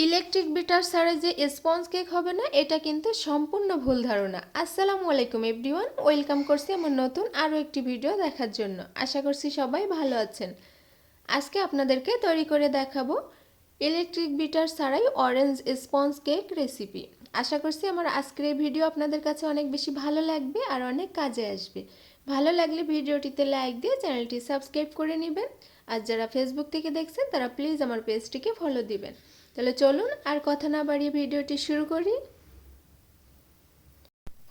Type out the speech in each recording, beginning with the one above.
Electric bitter ছাড়া যে sponge cake হবে না, এটা কিন্তু সম্পূর্ণ ভুল ধারণা। আসসালামু আলাইকুম এভরিওয়ান, ওয়েলকাম করছি আমার নতুন আরও একটি ভিডিও দেখার জন্য। আশা করছি সবাই ভালো আছেন। আজকে আপনাদেরকে তৈরি করে দেখাবো ইলেকট্রিক বিটার ছাড়াই অরেঞ্জ স্পঞ্জ কেক রেসিপি। আশা করছি আমার আজকের এই ভিডিও আপনাদের কাছে অনেক বেশি ভালো লাগবে আর অনেক কাজে আসবে। ভালো লাগলে ভিডিওটিতে লাইক দিয়ে চ্যানেলটি সাবস্ক্রাইব করে নেবেন। আর যারা ফেসবুক থেকে দেখছেন তারা প্লিজ আমার পেজটিকে ফলো দিবেন। তাহলে চলুন আর কথা না বাড়িয়ে ভিডিওটি শুরু করি।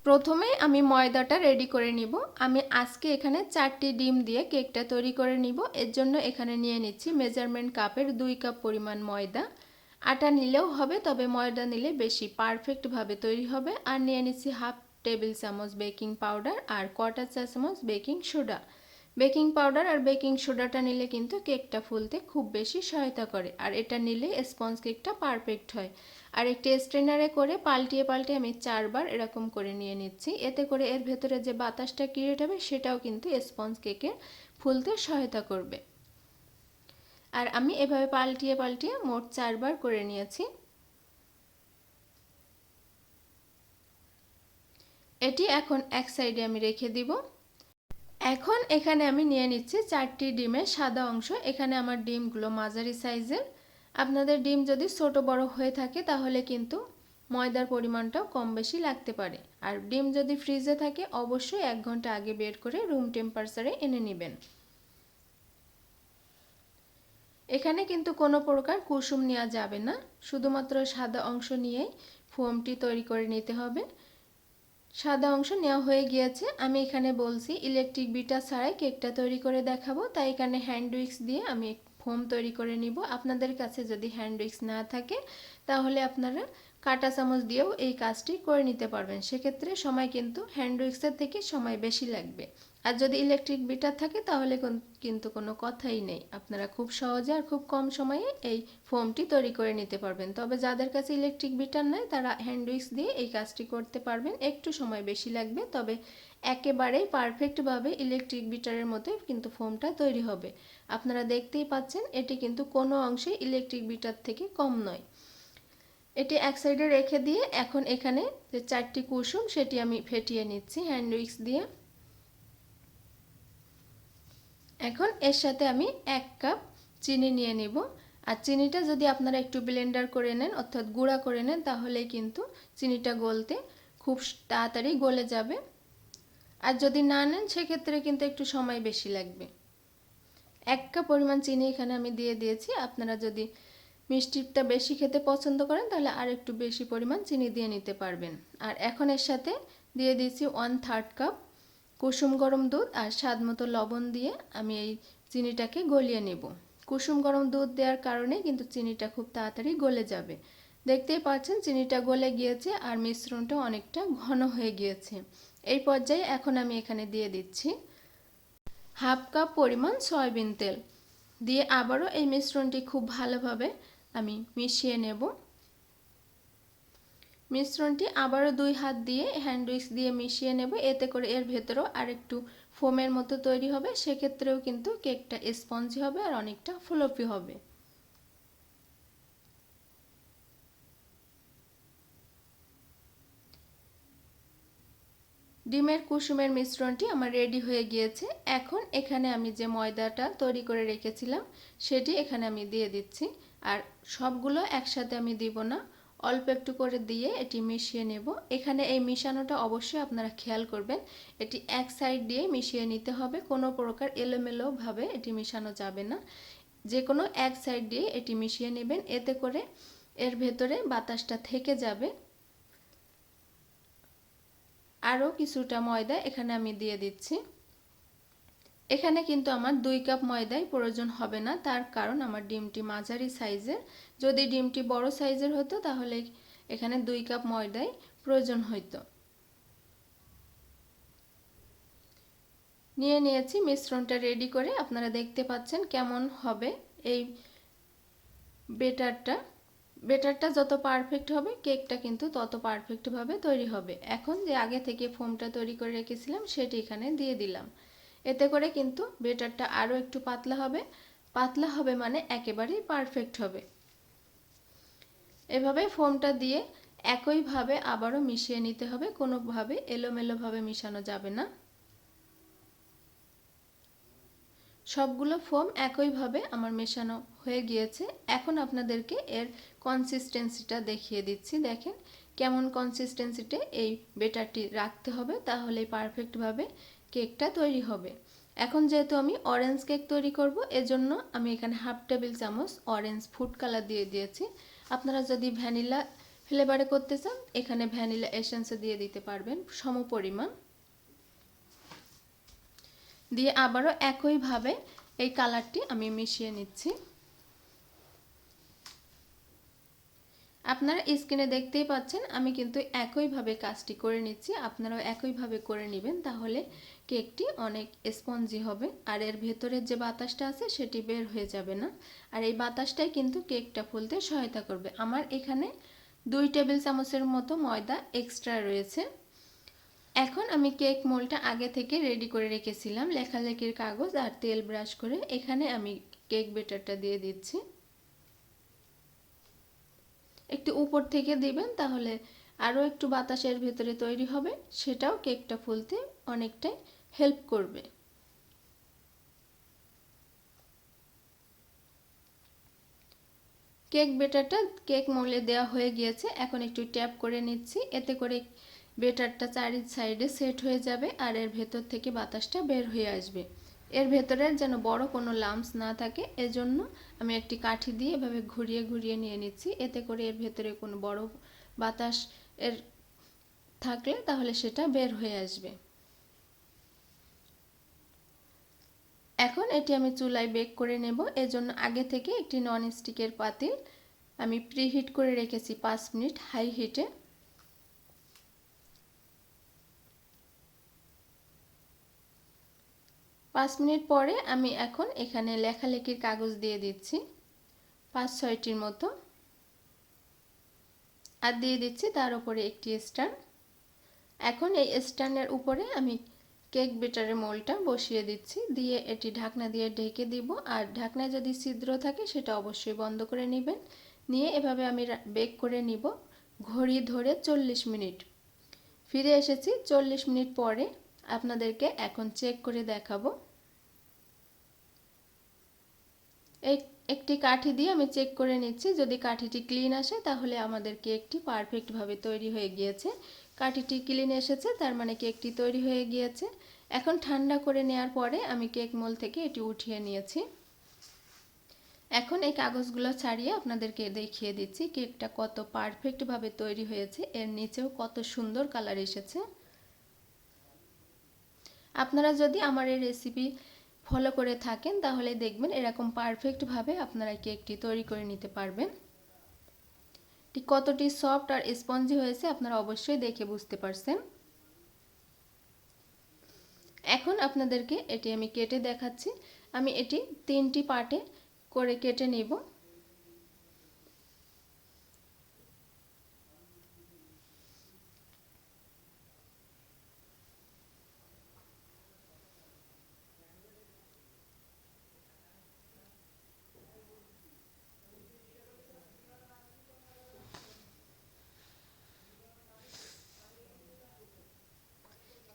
প্রথমে আমি ময়দাটা রেডি করে নিব। আমি আজকে এখানে 4টি ডিম দিয়ে কেকটা তৈরি করে নিব। এর জন্য এখানে নিয়ে নিচ্ছি মেজারমেন্ট কাপের 2 কাপ পরিমাণ ময়দা। আটা নিলেও হবে, তবে ময়দা নিলে বেশি পারফেক্টভাবে তৈরি হবে। আর নিয়ে নিচ্ছি হাফ টেবিল চামচ বেকিং পাউডার আর কোয়ার্টার চা চামচ বেকিং সোডা। বেকিং পাউডার আর বেকিং সোডাটা নিলে কিন্তু কেকটা ফুলতে খুব বেশি সহায়তা করে, আর এটা নিলে স্পঞ্জ কেকটা পারফেক্ট হয়। আর একটি স্ট্রেনারে করে পাল্টিয়ে পাল্টিয়ে আমি 4বার এরকম করে নিয়ে নিচ্ছি। এতে করে এর ভেতরে যে বাতাসটা ক্রিয়েট হবে সেটাও কিন্তু স্পঞ্জ কেকের ফুলতে সহায়তা করবে। আর আমি এভাবে পাল্টিয়ে পাল্টিয়ে মোট 4বার করে নিয়েছি। এটি এখন এক সাইডে আমি রেখে দিব। এখন এখানে আমি নিয়ে নিচ্ছি 4টি ডিমের সাদা অংশ। এখানে আমার ডিমগুলো মাঝারি সাইজের। আপনাদের ডিম যদি ছোট বড় হয়ে থাকে তাহলে কিন্তু ময়দার পরিমাণটাও কম বেশি লাগতে পারে। আর ডিম যদি ফ্রিজে থাকে অবশ্যই 1 ঘন্টা আগে বের করে রুম টেম্পারেচারে এনে নেবেন। এখানে কিন্তু কোনো প্রকার কুসুম নেওয়া যাবে না, শুধুমাত্র সাদা অংশ নিয়েই ফোমটি তৈরি করে নিতে হবে। সাদা অংশ নেওয়া হয়ে গিয়েছে। আমি এখানে বলছি ইলেকট্রিক বিটার ছাড়াই কেকটা তৈরি করে দেখাবো, তাই এখানে হ্যান্ড উইক্স দিয়ে আমি ফোম তৈরি করে নিব। আপনাদের কাছে যদি হ্যান্ড উইক্স না থাকে তাহলে আপনারা কাঁটা চামচ দিয়েও এই কাজটি করে নিতে পারবেন। সেক্ষেত্রে সময় কিন্তু হ্যান্ড উইক্সের থেকে সময় বেশি লাগবে। আর যদি ইলেকট্রিক বিটার থাকে তাহলে কিন্তু কোনো কথাই নেই, আপনারা খুব সহজে আর খুব কম সময়ে এই ফোমটি তৈরি করে নিতে পারবেন। তবে যাদের কাছে ইলেকট্রিক বিটার নাই তারা হ্যান্ড উইক্স দিয়ে এই কাজটি করতে পারবেন, একটু সময় বেশি লাগবে। তবে একেবারেই পারফেক্টভাবে ইলেকট্রিক বিটারের মতোই কিন্তু ফোমটা তৈরি হবে। আপনারা দেখতেই পাচ্ছেন এটি কিন্তু কোনো অংশে ইলেকট্রিক বিটার থেকে কম নয়। এটি এক সাইডে রেখে দিয়ে এখন এখানে যে 4টি কুসুম সেটি আমি ফেটিয়ে নিচ্ছি হ্যান্ড উইক্স দিয়ে। এখন এর সাথে আমি 1 কাপ চিনি নিয়ে নিব। আর চিনিটা যদি আপনারা একটু ব্লেন্ডার করে নেন অর্থাৎ গুঁড়া করে নেন তাহলে কিন্তু চিনিটা গলতে খুব তাড়াতাড়ি গলে যাবে। আর যদি না নেন সেক্ষেত্রে কিন্তু একটু সময় বেশি লাগবে। 1 কাপ পরিমাণ চিনি এখানে আমি দিয়ে দিয়েছি। আপনারা যদি মিষ্টিটা বেশি খেতে পছন্দ করেন তাহলে আর একটু বেশি পরিমাণ চিনি দিয়ে নিতে পারবেন। আর এখন এর সাথে দিয়ে দিয়েছি 1/3 কাপ কুসুম গরম দুধ আর স্বাদ মতো লবণ দিয়ে আমি এই চিনিটাকে গলিয়ে নেব। কুসুম গরম দুধ দেওয়ার কারণে কিন্তু চিনিটা খুব তাড়াতাড়ি গলে যাবে। দেখতেই পাচ্ছেন চিনিটা গলে গিয়েছে আর মিশ্রণটা অনেকটা ঘন হয়ে গিয়েছে। এই পর্যায়ে এখন আমি এখানে দিয়ে দিচ্ছি হাফ কাপ পরিমাণ সয়াবিন তেল দিয়ে আবারও এই মিশ্রণটি খুব ভালোভাবে আমি মিশিয়ে নেব। মিশ্রণটি আবারও 2 হাত দিয়ে হ্যান্ড উইক্স দিয়ে মিশিয়ে নেব। এতে করে এর ভেতরেও আরেকটু ফোমের মতো তৈরি হবে। সেক্ষেত্রেও কিন্তু কেকটা স্পঞ্জি হবে আর অনেকটা ফ্লফি হবে। ডিমের কুসুমের মিশ্রণটি আমার রেডি হয়ে গিয়েছে। এখন এখানে আমি যে ময়দাটা তৈরি করে রেখেছিলাম সেটি এখানে আমি দিয়ে দিচ্ছি। আর সবগুলো একসাথে আমি দিব না, অল্প একটু করে দিয়ে এটি মিশিয়ে নেব। এখানে এই মিশানোটা অবশ্যই আপনারা খেয়াল করবেন, এটি এক সাইড দিয়ে মিশিয়ে নিতে হবে, কোনো প্রকার এলোমেলো ভাবে এটি মিশানো যাবে না। যে কোনো এক সাইড দিয়ে এটি মিশিয়ে নেবেন, এতে করে এর ভেতরে বাতাসটা থেকে যাবে। আরও কিছুটা ময়দা এখানে আমি দিয়ে দিচ্ছি। এখানে কিন্তু আমার 2 কাপ ময়দাই প্রয়োজন হবে না, তার কারণ আমার ডিমটি মাঝারি সাইজের। যদি ডিমটি বড় সাইজের হতো তাহলে এখানে 2 কাপ ময়দাই প্রয়োজন হতো। নিয়ে নিয়েছি মিশ্রণটা রেডি করে। আপনারা দেখতে পাচ্ছেন কেমন হবে এই বেটারটা যত পারফেক্ট হবে কেকটা কিন্তু তত পারফেক্টভাবে তৈরি হবে। এখন যে আগে থেকে ফোমটা তৈরি করে রেখেছিলাম সেটি এখানে দিয়ে দিলাম। এতে করে কিন্তু বেটারটা আরও একটু পাতলা হবে। পাতলা হবে মানে একেবারেই পারফেক্ট হবে। এভাবে ফোমটা দিয়ে একইভাবে আবারও মিশিয়ে নিতে হবে, কোনোভাবে এলোমেলোভাবে মিশানো যাবে না। সবগুলো ফোম একইভাবে আমার মেশানো হয়ে গিয়েছে। এখন আপনাদেরকে এর কনসিস্টেন্সিটা দেখিয়ে দিচ্ছি। দেখেন কেমন কনসিস্টেন্সিতে এই বেটারটি রাখতে হবে, তাহলেই পারফেক্টভাবে কেকটা তৈরি হবে। এখন যেহেতু আমি অরেঞ্জ কেক তৈরি করব, এজন্য আমি এখানে হাফ টেবিল চামচ অরেঞ্জ ফুড কালার দিয়ে দিয়েছি। আপনারা যদি ভ্যানিলা ফ্লেভারে করতে চান, এখানে ভ্যানিলা এসেন্সও দিয়ে দিতে পারবেন সমপরিমাণ। দিয়ে আবারও একইভাবে এই কালারটি আমি মিশিয়ে নিচ্ছি। আপনারা স্ক্রিনে দেখতেই পাচ্ছেন আমি কিন্তু একইভাবে কাজটি করে নিচ্ছি, আপনারাও একইভাবে করে নেবেন, তাহলে কেকটি অনেক স্পঞ্জি হবে আর এর ভেতরের যে বাতাসটা আছে সেটি বের হয়ে যাবে না। আর এই বাতাসটাই কিন্তু কেকটা ফুলতে সহায়তা করবে। আমার এখানে 2 টেবিল চামচের মতো ময়দা এক্সট্রা রয়েছে। এখন আমি কেক মোল্ডটা আগে থেকে রেডি করে রেখেছিলাম লেখালেখির কাগজ আর তেল ব্রাশ করে। এখানে আমি কেক ব্যাটারটা দিয়ে দিচ্ছি। একটু উপর থেকে দিবেন, তাহলে আরও একটু বাতাসের ভেতরে তৈরি হবে, সেটাও কেকটা ফুলতে অনেকটাই হেল্প করবে। কেক ব্যাটারটা কেক মোল্ডে দেওয়া হয়ে গিয়েছে। এখন একটু ট্যাপ করে নিচ্ছি, এতে করে ব্যাটারটা চারি সাইডে সেট হয়ে যাবে আর এর ভেতর থেকে বাতাসটা বের হয়ে আসবে। এর ভেতরে যেন বড় কোনো লাম্পস না থাকে, এজন্য আমি একটি কাঠি দিয়ে এভাবে ঘুরিয়ে ঘুরিয়ে নিয়ে নিচ্ছি। এতে করে এর ভেতরে কোনো বড় বাতাস এর থাকলে তাহলে সেটা বের হয়ে আসবে। এখন এটি আমি চুলায় বেক করে নেব। এজন্য আগে থেকে একটি নন স্টিকের পাতিল আমি প্রিহিট করে রেখেছি 5 মিনিট হাই হিটে। পাঁচ মিনিট পরে আমি এখন এখানে লেখালেখির কাগজ দিয়ে দিচ্ছি 5-6টির মতো, আর দিয়ে দিচ্ছি তার উপরে একটি স্ট্যান্ড। এখন এই স্ট্যান্ডের উপরে আমি কেক ব্যাটারের মোল্ডটা বসিয়ে দিচ্ছি, দিয়ে এটি ঢাকনা দিয়ে ঢেকে দিব। আর ঢাকনায় যদি ছিদ্র থাকে সেটা অবশ্যই বন্ধ করে নেবেন। নিয়ে এভাবে আমি বেক করে নিব ঘড়ি ধরে 40 মিনিট। ফিরে এসেছি 40 মিনিট পরে, আপনাদেরকে এখন চেক করে দেখাবো। একটি কাঠি দিয়ে আমি চেক করে নিচ্ছি, যদি কাঠিটি ক্লিন আসে তাহলে আমাদের কেকটি পারফেক্টভাবে তৈরি হয়ে গিয়েছে। কাঠিটি ক্লিন এসেছে, তার মানে কেকটি তৈরি হয়ে গিয়েছে। এখন ঠান্ডা করে নেওয়ার পরে আমি কেক মোল্ড থেকে এটি উঠিয়ে নিয়েছি। এখন এই কাগজগুলো ছাড়িয়ে আপনাদেরকে দেখিয়ে দিচ্ছি কেকটা কত পারফেক্টভাবে তৈরি হয়েছে, এর নিচেও কত সুন্দর কালার এসেছে। আপনারা যদি আমার এই রেসিপি ফলো করে থাকেন তাহলে দেখবেন এরকম পারফেক্টভাবে আপনারা কেকটি তৈরি করে নিতে পারবেন। ঠিক কতটি সফট আর স্পঞ্জি হয়েছে আপনারা অবশ্যই দেখে বুঝতে পারছেন। এখন আপনাদেরকে এটি আমি কেটে দেখাচ্ছি। আমি এটি 3টি পার্টে করে কেটে নেব।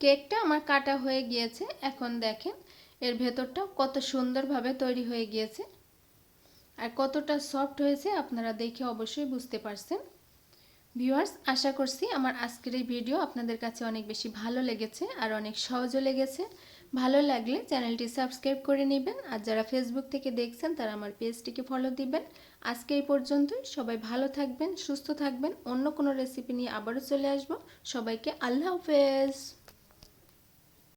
কেকটা আমার কাটা হয়ে গিয়েছে। এখন দেখেন এর ভেতরটা কত সুন্দরভাবে তৈরি হয়ে গিয়েছে আর কতটা সফট হয়েছে, আপনারা দেখে অবশ্যই বুঝতে পারছেন। ভিউয়ার্স, আশা করছি আমার আজকের এই ভিডিও আপনাদের কাছে অনেক বেশি ভালো লেগেছে আর অনেক সহজও লেগেছে। ভালো লাগলে চ্যানেলটি সাবস্ক্রাইব করে নেবেন, আর যারা ফেসবুক থেকে দেখছেন তারা আমার পেজটিকে ফলো দিবেন। আজকে এই পর্যন্তই। সবাই ভালো থাকবেন, সুস্থ থাকবেন। অন্য কোনো রেসিপি নিয়ে আবারও চলে আসব। সবাইকে আল্লাহ হাফেজ।